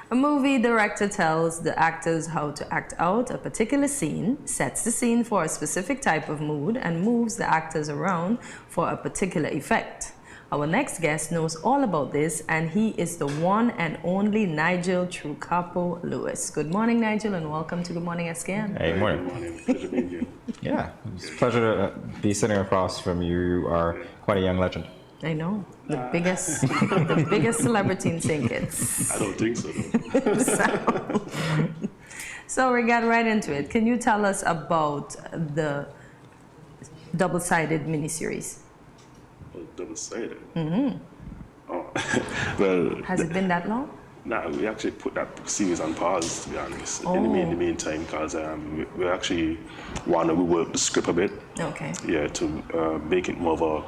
A movie director tells the actors how to act out a particular scene, sets the scene for a specific type of mood, and moves the actors around for a particular effect. Our next guest knows all about this, and he is the one and only Nigel Trucapo Lewis. Good morning, Nigel, and welcome to Good Morning SKN. Hey, good morning. Good morning. Pleasure being here. Yeah, it's a pleasure to be sitting across from you. You are quite a young legend. I know, the biggest celebrity in St. Kitts. I don't think so, So we got right into it. Can you tell us about the double-sided miniseries? Double-sided? Mm-hmm. Oh, well... Has it been that long? Nah, we actually put that series on pause, to be honest, in the meantime, because we actually want to rework the script a bit. Okay. Yeah, to make it more of a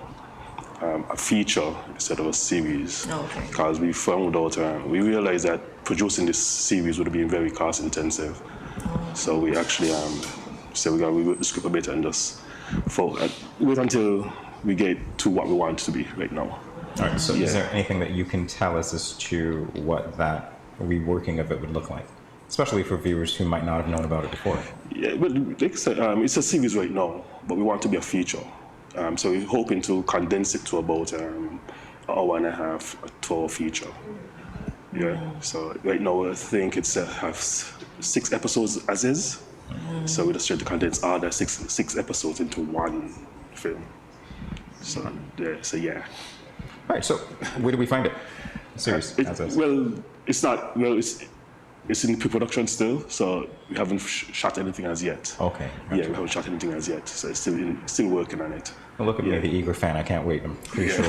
feature instead of a series. Okay. Because we found out, we realized that producing this series would have been very cost intensive. So we actually said we're going to rework the script a bit and just wait until we get to what we want it to be right now. All right, so is there anything that you can tell us as to what that reworking of it would look like? Especially for viewers who might not have known about it before. Yeah, but like I said, it's a series right now, but we want it to be a feature. So we're hoping to condense it to about an hour and a half, a 2-hour feature. Yeah, so right now I think it's has 6 episodes as is. So we just try to condense all the six episodes into one film. So yeah. All right, so where do we find it? Series, as is. Well, it's in pre-production still, so we haven't shot anything as yet. Okay. Gotcha. Yeah, we haven't shot anything as yet, so it's still working on it. Well, look at me, the eager fan. I can't wait. I'm pretty sure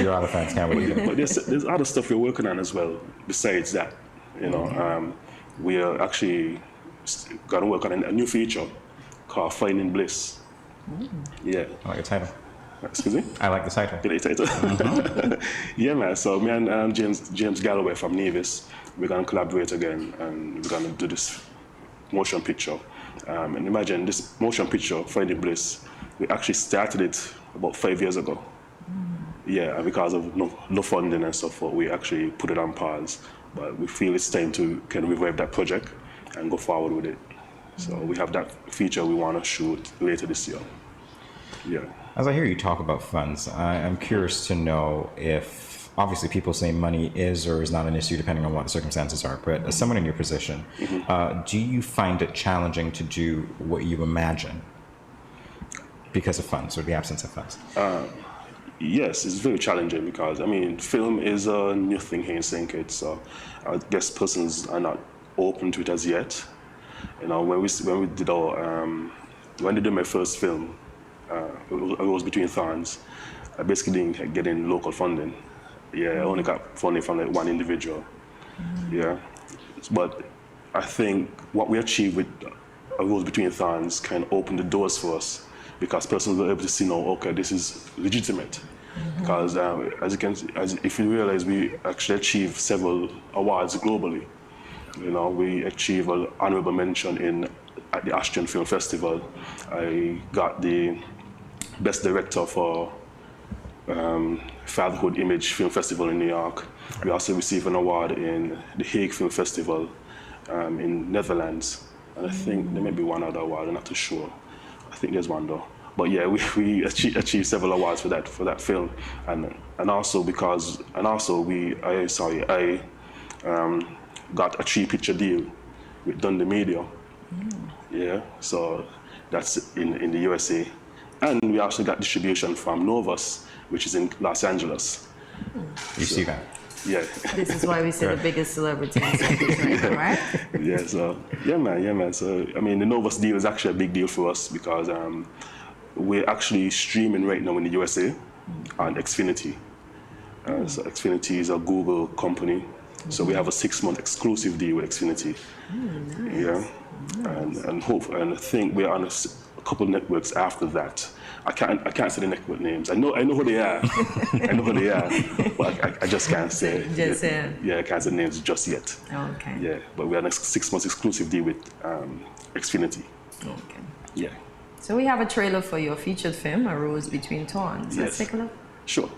your other fans can't wait either. But there's other stuff we're working on as well. Besides that, you know, we are actually going to work on a new feature called Finding Bliss. Yeah. I like the title. Excuse me? I like the title. You like the title? Yeah, man. So me and James Galloway from Nevis, we're going to collaborate again, and we're going to do this motion picture. And imagine this motion picture, Finding Bliss, we actually started it about 5 years ago. Yeah, and because of no funding and stuff, we actually put it on pause. But we feel it's time to kind of revive that project and go forward with it. So we have that feature we want to shoot later this year. Yeah. As I hear you talk about funds, I'm curious to know if, obviously people say money is or is not an issue depending on what the circumstances are, but as someone in your position, do you find it challenging to do what you imagine because of funds or the absence of funds? Yes, it's very challenging because, I mean, film is a new thing here in St. Kitts, so I guess persons are not open to it as yet. You know, when I did my first film, A Rose Between Thorns, I basically didn't get any local funding. Yeah, I only got funding from like one individual. Yeah, but I think what we achieved with A Rose Between Thorns kind of opened the doors for us because persons were able to see, no, okay, this is legitimate. Because if you realize, we actually achieved several awards globally. You know, we achieved an honorable mention at the Austrian Film Festival. I got the Best Director for Fatherhood Image Film Festival in New York. We also received an award in the Hague Film Festival in Netherlands. And I think there may be one other award, I'm not too sure. I think there's one though. But yeah, we achieved several awards for that film, and also I got a 3-picture deal with Dundee Media. Yeah, so that's in the USA, and we also got distribution from Novus, which is in Los Angeles. You see that? Yeah. This is why we say the biggest celebrity in St. Kitts right now, right? Yeah. So yeah, man. So I mean, the Novus deal is actually a big deal for us because we're actually streaming right now in the USA on Xfinity. So Xfinity is a Google company. So we have a 6-month exclusive deal with Xfinity. Nice. Yeah, nice. And I think we're on a couple networks after that. I can't say the network names. I know who they are. I know who they are, but I just can't say. Yeah, I can't say names just yet. Okay. Yeah, but we're on a 6-month exclusive deal with Xfinity. Okay. Yeah. So we have a trailer for your featured film, A Rose Between Thorns. Let's take a look. Sure.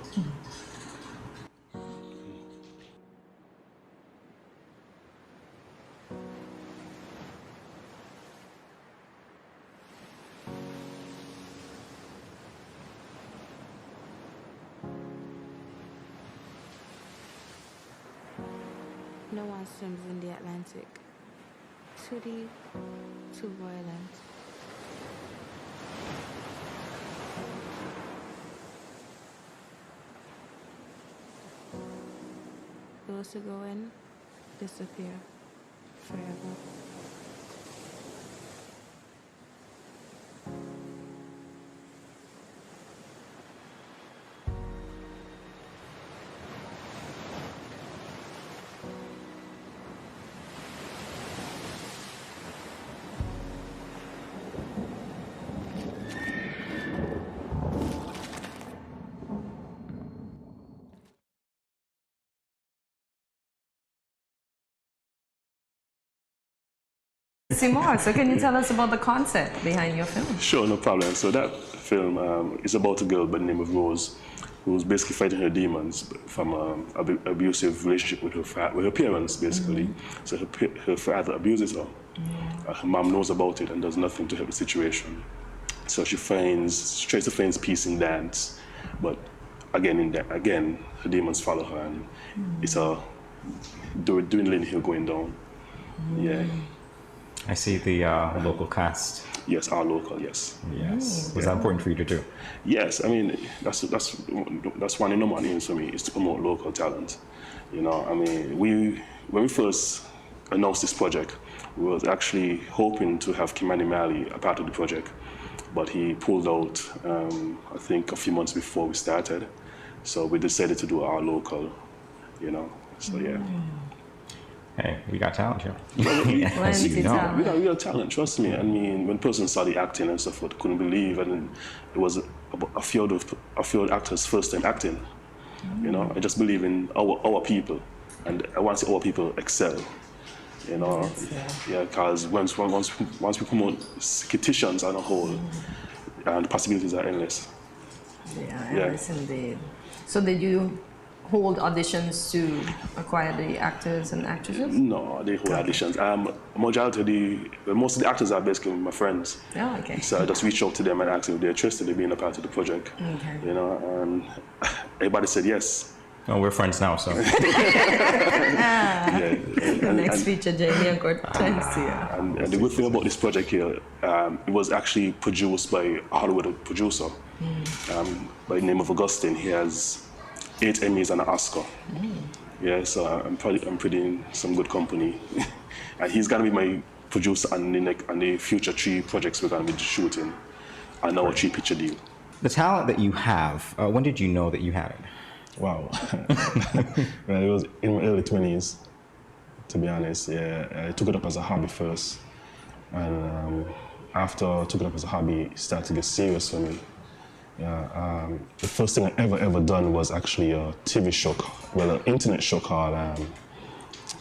No one swims in the Atlantic. Too deep, too violent. Those who go in disappear forever. Simon, so can you tell us about the concept behind your film? Sure, no problem. So that film is about a girl by the name of Rose, who's basically fighting her demons from an abusive relationship with her parents, basically. So her father abuses her. Her mom knows about it and does nothing to help the situation. So she tries to find peace in dance, but again, her demons follow her, and it's a dwindling hill going down. Yeah. I see the local cast. Yes, our local, yes. Yes. Was that important for you to do? Yes, I mean, that's one of the main aims for me, is to promote local talent. You know, I mean, when we first announced this project, we were actually hoping to have Kimani Mali a part of the project, but he pulled out, I think, a few months before we started. So we decided to do our local, you know, so yeah. Hey, we got talent here. As you know. We got real talent, trust me. I mean, when person saw the acting and stuff, couldn't believe, and then it was a field actors' first time acting. You know, I just believe in our people, and I want to see our people excel. You know, because once we promote competitions on a whole, the possibilities are endless. Yeah, endless indeed. So did you hold auditions to acquire the actors and actresses? No, they hold auditions. Most of the actors are basically my friends. Oh, okay. So I just reached out to them and asked them if they're interested in being a part of the project. Okay. You know, and everybody said yes. Oh, we're friends now, so. Next feature, Jamie and Cortesia. And the good thing about this project here, it was actually produced by a Hollywood producer by the name of Augustine. He has 8 Emmys and an Oscar. Yeah, so I'm pretty in some good company. And he's gonna be my producer on the future 3 projects we're gonna be shooting on our 3-picture deal. The talent that you have, when did you know that you had it? Wow. Well, it was in my early 20s, to be honest. Yeah, I took it up as a hobby first. And after I took it up as a hobby, it started to get serious for me. Yeah, the first thing I ever done was actually a TV show, an internet show called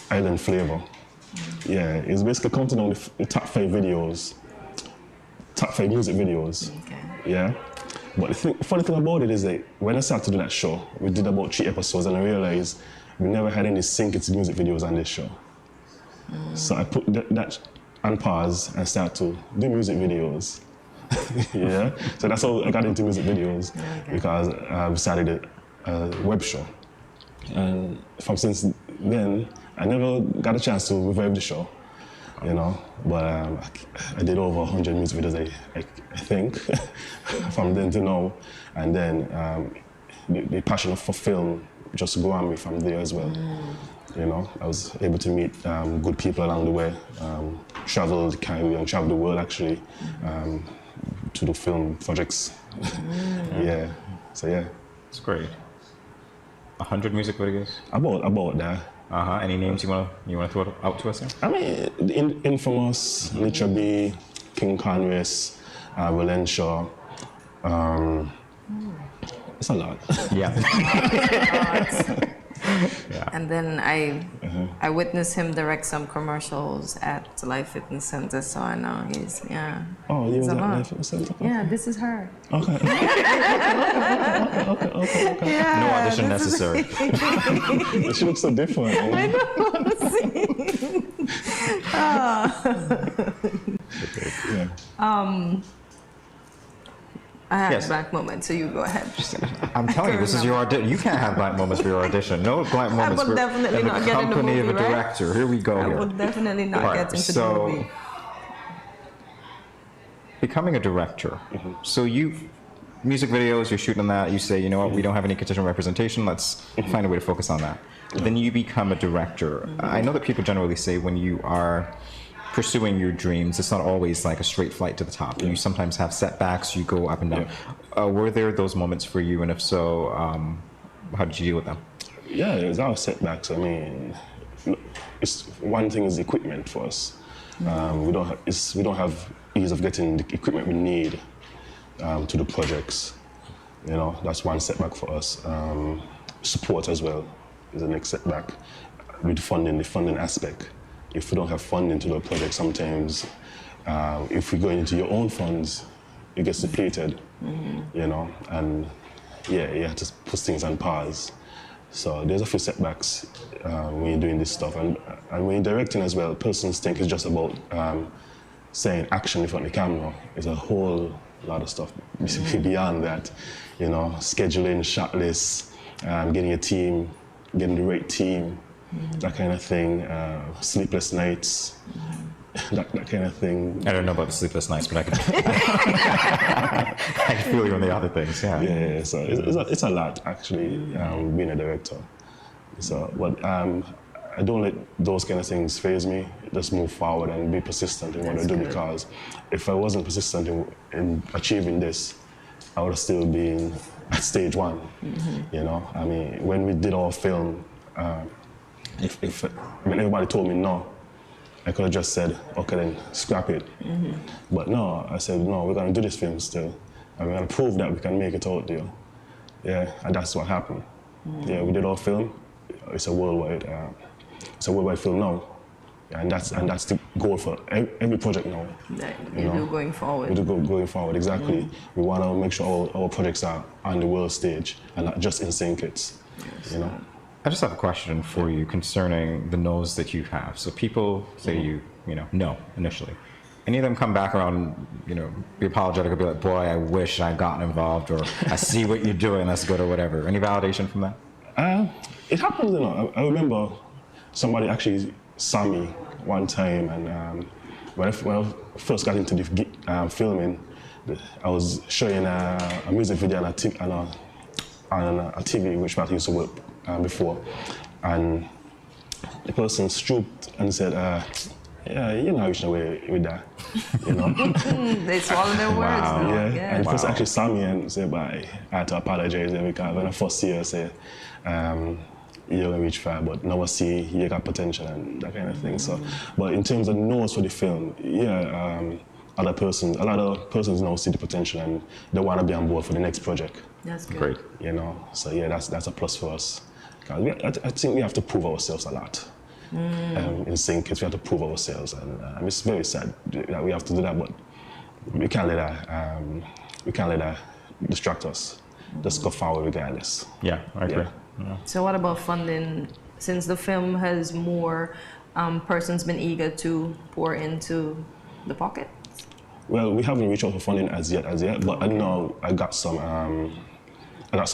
Island Flavor. Yeah, it's basically counting on the top 5 videos, top 5 music videos. Okay. Yeah, but the funny thing about it is that when I started to do that show, we did about 3 episodes, and I realized we never had any synced music videos on this show. So I put that on pause and started to do music videos. Yeah, so that's how I got into music videos, because we started a web show. And since then, I never got a chance to revive the show, you know, but I did over 100 music videos, I think, from then to now. And then the passion for film just grew on me from there as well. You know, I was able to meet good people along the way, travel the Caribbean, travel the world actually, to do film projects. Yeah, so yeah. It's great. 100 music videos? About that. Any names you wanna throw out to us here? I mean, Infamous, Litra B, King Conrace, Valencia. It's a lot. Yeah. Yeah. And then I witnessed him direct some commercials at Life Fitness Center, so I know he's, Oh, you was at Zama. Life Fitness Center? Yeah, this is her. Okay. Okay. Yeah, No audition necessary. She looks so different. I know. Yeah. I have Yes. black moments, so you go ahead. I'm telling you, this is your audition. You can't have black moments for your audition. No black moments will for definitely in the not get in the company of movie, a right? director. Here we go. I here. will definitely not Right, get into so, the movie. Becoming a director. So music videos, you're shooting that. You say, you know what, we don't have any contingent representation. Let's find a way to focus on that. Then you become a director. I know that people generally say when you are pursuing your dreams, it's not always like a straight flight to the top. You sometimes have setbacks. You go up and down. Were there those moments for you? And if so, how did you deal with them? Yeah, there's our setbacks. I mean, one thing is equipment for us. We don't have ease of getting the equipment we need to the projects. You know, that's one setback for us. Support as well is the next setback with funding, the funding aspect. If we don't have funding to do a project, sometimes if we go into your own funds, it gets depleted, you know, and yeah, you have to put things on pause. So there's a few setbacks when you're doing this stuff. And when you're directing as well, persons think it's just about saying action in front of the camera. It's a whole lot of stuff beyond that, you know, scheduling, shot lists, getting a team, getting the right team, that kind of thing, sleepless nights, that kind of thing. I don't know about the sleepless nights, but I can, I can feel you on the other things, Yeah, so it's a lot, actually, being a director. So, but I don't let those kind of things faze me. Just move forward and be persistent in what I do, because if I wasn't persistent in achieving this, I would have still been at stage one, you know? I mean, when we did our film, when everybody told me no, I could have just said, okay, then scrap it. But no, I said, no, we're gonna do this film still. And we're gonna prove that we can make it out there. Yeah, and that's what happened. Yeah, we did our film. It's a worldwide film now. And that's the goal for every project now. You do going forward. We do going forward, exactly. We want to make sure our projects are on the world stage and not just in sync-its, you know. I just have a question for you concerning the no's that you have. So people say you know, no, initially. Any of them come back around, you know, be apologetic or be like, boy, I wish I'd gotten involved, or I see what you're doing, that's good, or whatever. Any validation from that? It happens, you know. I remember somebody actually saw me one time, and when I first got into the filming, I was showing a music video on a TV, which I used to work before, and the person stooped and said, yeah, you're not reaching away with that, you know. They swallow their words. Wow. Yeah. And the person actually saw me and said, I had to apologize, because when I first see her, I said, you're gonna reach far, but now I see you got potential and that kind of thing. So, but in terms of no's for the film, yeah, a lot of persons now see the potential and they want to be on board for the next project. That's good. Great. You know, so yeah, that's a plus for us. I think we have to prove ourselves a lot. In sync, we have to prove ourselves, and it's very sad that we have to do that, but we can't let that distract us. Just go forward regardless. Yeah, I agree. Yeah. So what about funding? Since the film has more persons been eager to pour into the pocket? Well, we haven't reached out for funding as yet, but I know I got some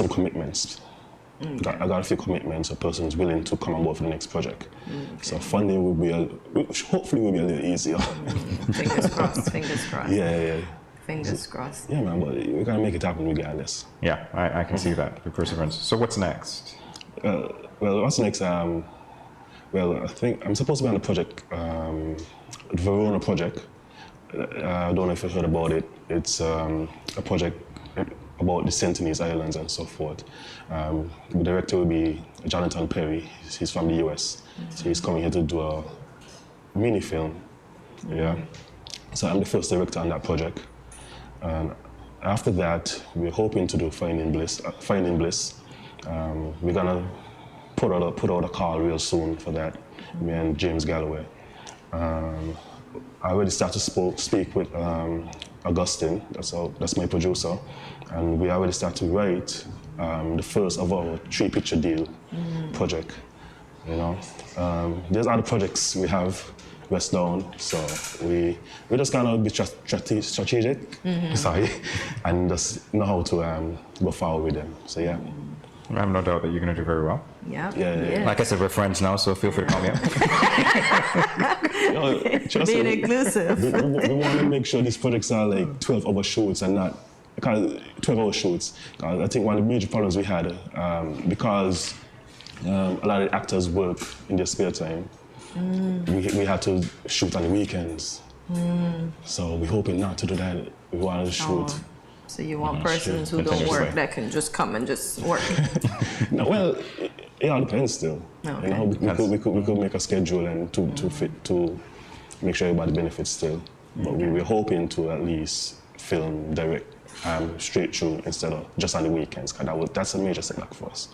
commitments. I got a few commitments of persons willing to come on board for the next project. So funding will be hopefully will be a little easier. Fingers crossed, fingers crossed. Yeah. Fingers crossed. Yeah, man, but we're gonna make it happen regardless. Yeah, I can see that, the perseverance. So what's next? Well, what's next? Well, I think I'm supposed to be on the project, the Verona project. I don't know if you heard about it. It's a project about the Sentinels Islands and so forth. The director will be Jonathan Perry. He's from the US. So he's coming here to do a mini film. Yeah. So I'm the first director on that project. And after that, we're hoping to do Finding Bliss. We're gonna put out a call real soon for that. Me and James Galloway. I already started to speak with Augustine, that's my producer, and we already started to write the first of our 3-picture deal project. You know, there's other projects we have West Down. So we just kind of be strategic, sorry, and just know how to go forward with them. So yeah. I have no doubt that you're going to do very well. Yeah. Like I said, we're friends now, so feel free to call me up. Being inclusive. We want to make sure these projects are like 12-hour shoots and not 12-hour shoots. I think one of the major problems we had, because a lot of actors work in their spare time, we had to shoot on the weekends. So we're hoping not to do that. We want to shoot. So you want persons who don't work that can just come and just work? No, well, it all depends still. Okay. You know, we could make a schedule and to make sure everybody benefits still. But we're hoping to at least film direct straight through instead of just on the weekends, because that's a major setback for us.